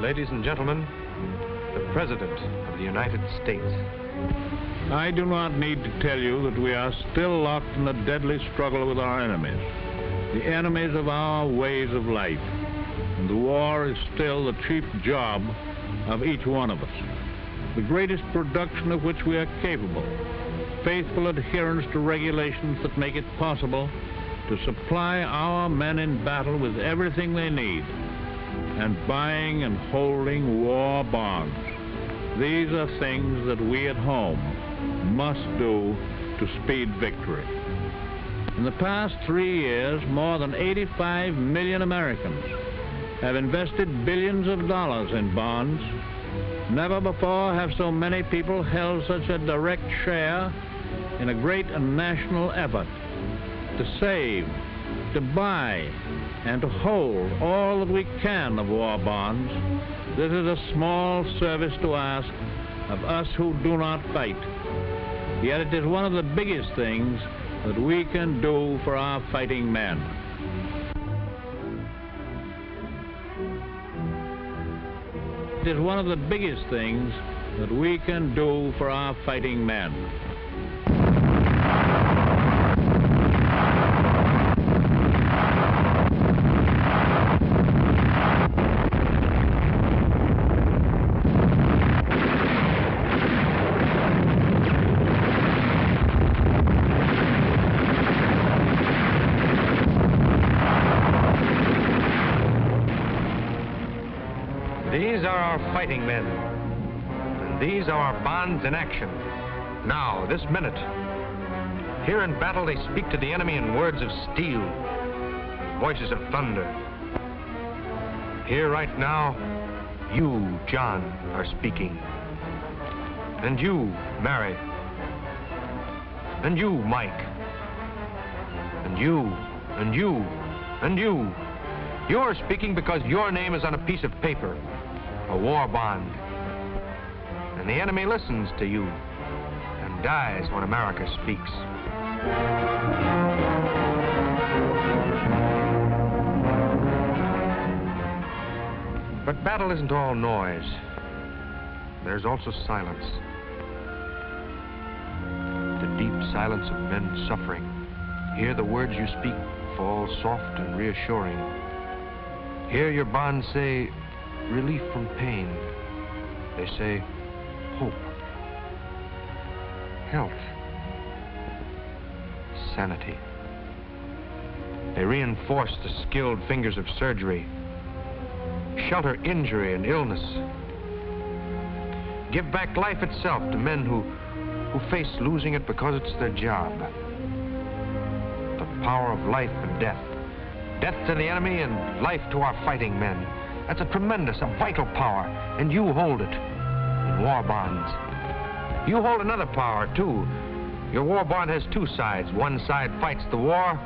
Ladies and gentlemen, the President of the United States. I do not need to tell you that we are still locked in a deadly struggle with our enemies, the enemies of our ways of life. And the war is still the chief job of each one of us, the greatest production of which we are capable, faithful adherence to regulations that make it possible to supply our men in battle with everything they need, and buying and holding war bonds. These are things that we at home must do to speed victory. In the past 3 years, more than 85 million Americans have invested billions of dollars in bonds. Never before have so many people held such a direct share in a great national effort to save, to buy, and to hold all that we can of war bonds. This is a small service to ask of us who do not fight. Yet it is one of the biggest things that we can do for our fighting men. It is one of the biggest things that we can do for our fighting men. These are our fighting men, and these are our bonds in action. Now, this minute. Here in battle, they speak to the enemy in words of steel, voices of thunder. Here right now, you, John, are speaking. And you, Mary. And you, Mike. And you, and you, and you. You're speaking because your name is on a piece of paper, a war bond. And the enemy listens to you and dies when America speaks. But battle isn't all noise. There's also silence. The deep silence of men suffering. Hear the words you speak fall soft and reassuring. Hear your bonds say, relief from pain. They say, hope, health, sanity. They reinforce the skilled fingers of surgery, shelter injury and illness, give back life itself to men who face losing it because it's their job. The power of life and death. Death to the enemy and life to our fighting men. That's a tremendous, a vital power, and you hold it in war bonds. You hold another power, too. Your war bond has two sides. One side fights the war.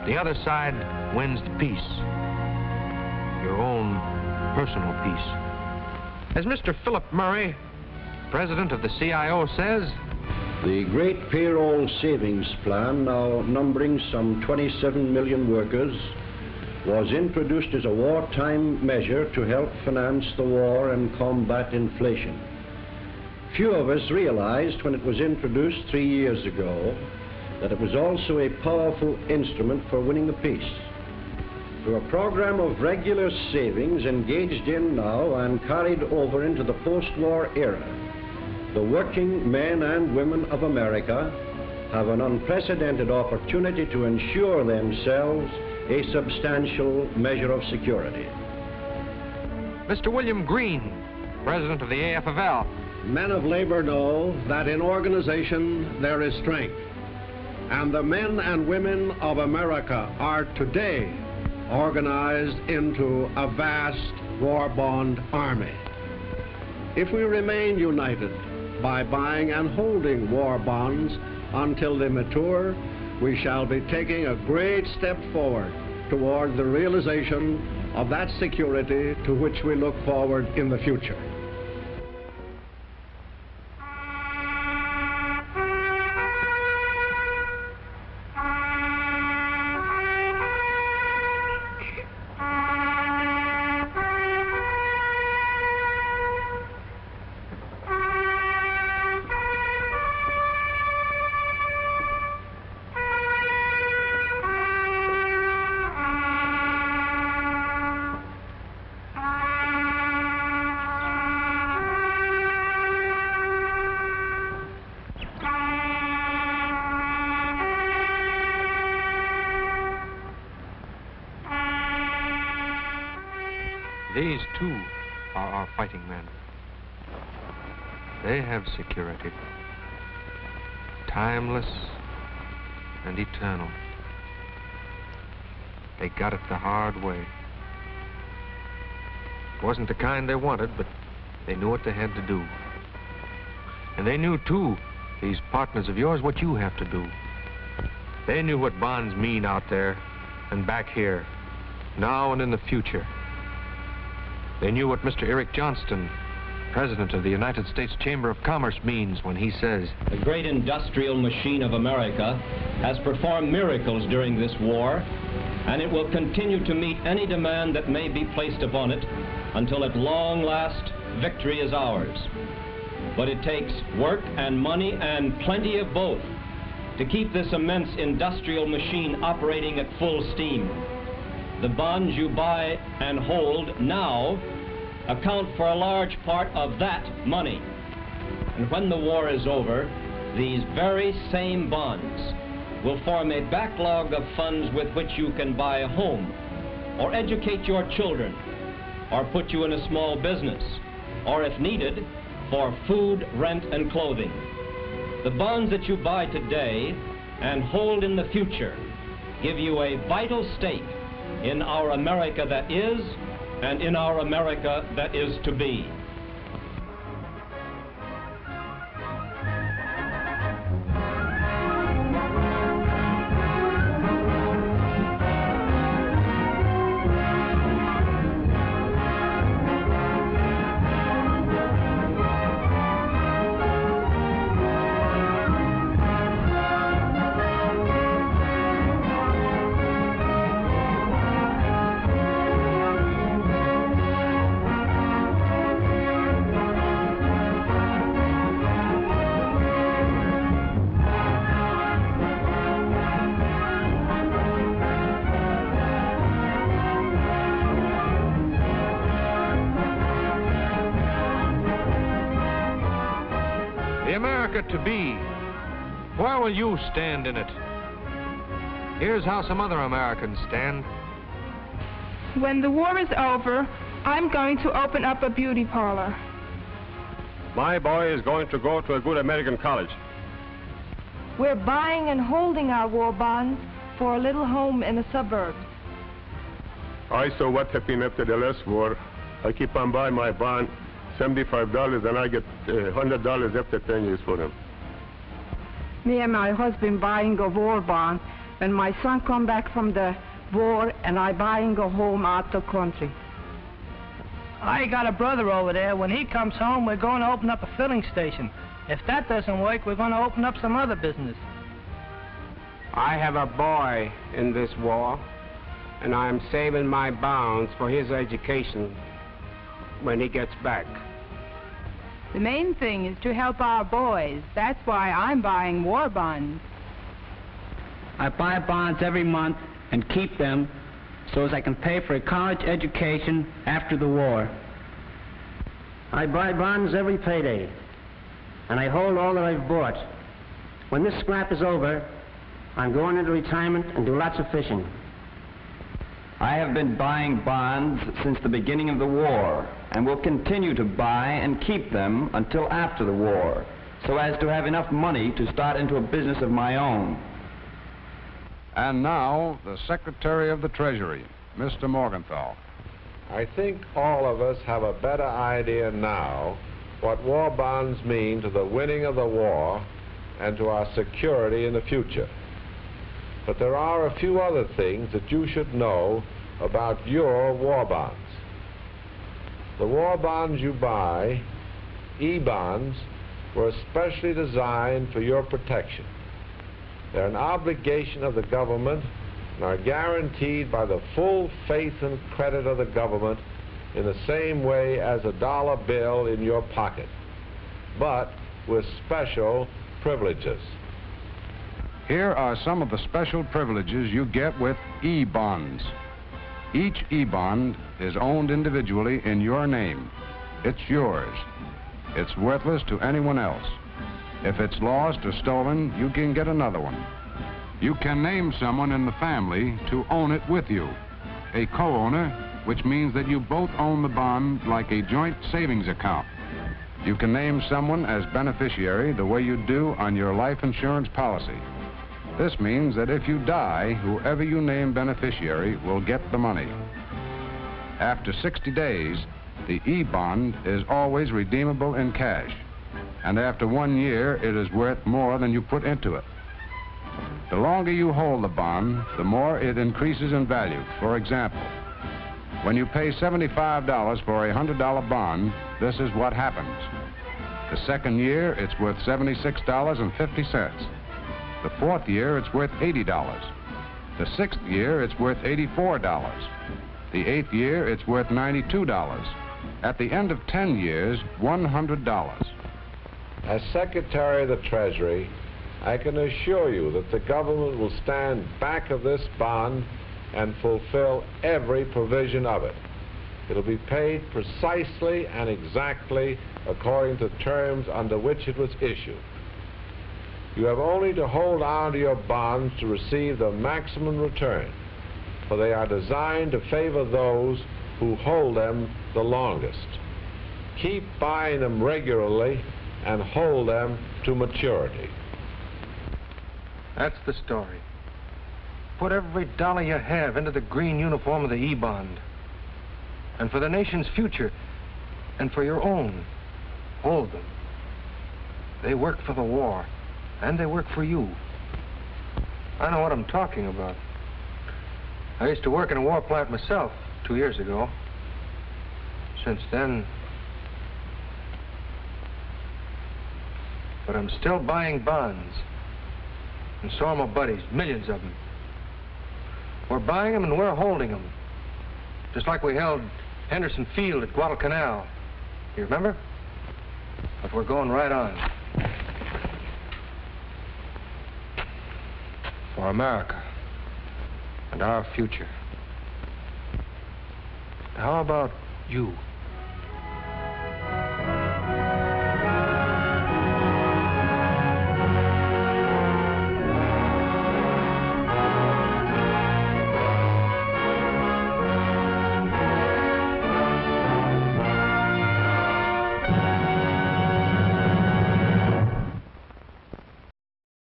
The other side wins the peace. Your own personal peace. As Mr. Philip Murray, president of the CIO, says, the Great Payroll Savings Plan, now numbering some 27 million workers, was introduced as a wartime measure to help finance the war and combat inflation. Few of us realized when it was introduced 3 years ago that it was also a powerful instrument for winning the peace. Through a program of regular savings engaged in now and carried over into the post-war era, the working men and women of America have an unprecedented opportunity to ensure themselves a substantial measure of security. Mr. William Green, president of the AFL. Men of labor know that in organization there is strength, and the men and women of America are today organized into a vast war bond army. If we remain united by buying and holding war bonds until they mature, we shall be taking a great step forward toward the realization of that security to which we look forward in the future. These, too, are our fighting men. They have security. Timeless and eternal. They got it the hard way. It wasn't the kind they wanted, but they knew what they had to do. And they knew, too, these partners of yours, what you have to do. They knew what bonds mean out there and back here, now and in the future. They knew what Mr. Eric Johnston, President of the United States Chamber of Commerce, means when he says, "The great industrial machine of America has performed miracles during this war, and it will continue to meet any demand that may be placed upon it until at long last victory is ours. But it takes work and money and plenty of both to keep this immense industrial machine operating at full steam. The bonds you buy and hold now account for a large part of that money. And when the war is over, these very same bonds will form a backlog of funds with which you can buy a home, or educate your children, or put you in a small business, or if needed, for food, rent, and clothing. The bonds that you buy today and hold in the future give you a vital stake in our America that is, and in our America that is to be." the America to be, where will you stand in it? Here's how some other Americans stand. When the war is over, I'm going to open up a beauty parlor. My boy is going to go to a good American college. We're buying and holding our war bonds for a little home in the suburbs. I saw what happened after the last war. I keep on buying my bond, $75, and I get $100 after 10 years for them. Me and my husband buying a war bond. When my son come back from the war, and I buying a home out the country. I got a brother over there. When he comes home, we're going to open up a filling station. If that doesn't work, we're going to open up some other business. I have a boy in this war, and I'm saving my bonds for his education when he gets back. The main thing is to help our boys. That's why I'm buying war bonds. I buy bonds every month and keep them so as I can pay for a college education after the war. I buy bonds every payday, and I hold all that I've bought. When this scrap is over, I'm going into retirement and do lots of fishing. I have been buying bonds since the beginning of the war and will continue to buy and keep them until after the war, so as to have enough money to start into a business of my own. And now, the Secretary of the Treasury, Mr. Morgenthau. I think all of us have a better idea now what war bonds mean to the winning of the war and to our security in the future. But there are a few other things that you should know about your war bonds. The war bonds you buy, E-bonds, were especially designed for your protection. They're an obligation of the government and are guaranteed by the full faith and credit of the government in the same way as a dollar bill in your pocket, but with special privileges. Here are some of the special privileges you get with E-bonds. Each E-bond is owned individually in your name. It's yours. It's worthless to anyone else. If it's lost or stolen, you can get another one. You can name someone in the family to own it with you, a co-owner which means that you both own the bond like a joint savings account. You can name someone as beneficiary the way you do on your life insurance policy. This means that if you die, whoever you name beneficiary will get the money. After 60 days, the E-bond is always redeemable in cash. And after 1 year, it is worth more than you put into it. The longer you hold the bond, the more it increases in value. For example, when you pay $75 for a $100 bond, this is what happens. The second year, it's worth $76.50. The fourth year, it's worth $80. The sixth year, it's worth $84. The eighth year, it's worth $92. At the end of 10 years, $100. As Secretary of the Treasury, I can assure you that the government will stand back of this bond and fulfill every provision of it. It'll be paid precisely and exactly according to terms under which it was issued. You have only to hold on to your bonds to receive the maximum return, for they are designed to favor those who hold them the longest. Keep buying them regularly and hold them to maturity. That's the story. Put every dollar you have into the green uniform of the E-bond. And for the nation's future, and for your own, hold them. They work for the war, and they work for you. I know what I'm talking about. I used to work in a war plant myself 2 years ago. Since then... But I'm still buying bonds. And so are my buddies, millions of them. We're buying them and we're holding them. Just like we held Henderson Field at Guadalcanal. You remember? But we're going right on. For America. And our future. How about you?